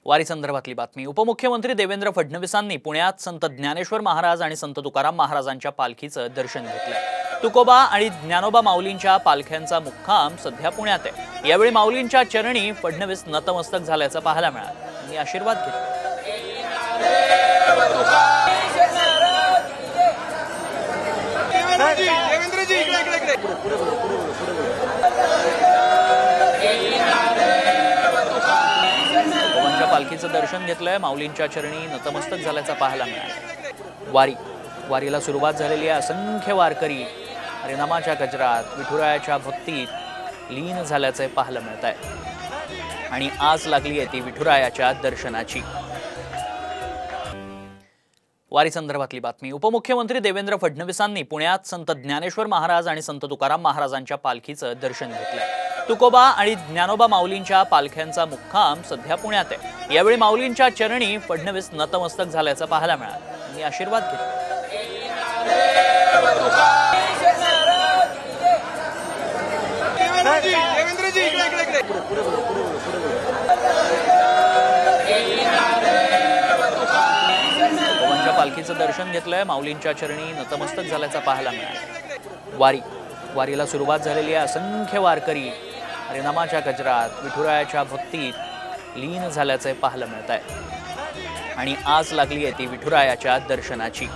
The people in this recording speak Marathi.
वारी संदर्भातली बातमी। उपमुख्यमंत्री देवेंद्र फडणवीसांनी पुण्यात संत ज्ञानेश्वर महाराज आणि संत तुकाराम महाराजांच्या पालखीचं दर्शन घेतलंय। तुकोबा आणि ज्ञानोबा माऊलींच्या पालख्यांचा मुक्काम सध्या पुण्यात आहे। यावेळी माऊलींच्या चरणी फडणवीस नतमस्तक झाल्याचं पाहायला मिळालं। त्यांनी आशीर्वाद घेतले। पालखीचं दर्शन घेतलंय। माऊलींच्या चरणी नतमस्तक झाल्याचं पाहायला मिळालं। वारीला सुरुवात झालेली आहे। असंख्य वारकरी हरिनामाच्या गजरात विठुरायाच्या भक्तीत लीन झाल्याचे पाहायला मिळत आहे आणि आज लागली आहे ती विठुरायाच्या दर्शनाची। वारी संदर्भातली बातमी। उपमुख्यमंत्री देवेंद्र फडणवीसांनी पुण्यात संत ज्ञानेश्वर महाराज आणि संत तुकाराम महाराजांच्या पालखीचं दर्शन घेतलंय। तुकोबा आणि ज्ञानोबा माऊलींच्या पालख्यांचा मुक्काम सध्या पुण्यात आहे। यावेळी माऊलींच्या चरणी फडणवीस नतमस्तक झाल्याचं पाहायला मिळालं। त्यांनी आशीर्वाद घेतले। पालखीचं दर्शन घेतलंय। माऊलींच्या चरणी नतमस्तक झाल्याचं पाहायला मिळालं। वारीला सुरुवात झालेली आहे। असंख्य वारकरी हरिनामाच्या गजरात विठुरायाच्या भक्तीत लीन झाल्याचे पाहायला मिळत आहे आणि आज लागली आहे ती विठुरायाच्या दर्शनाची।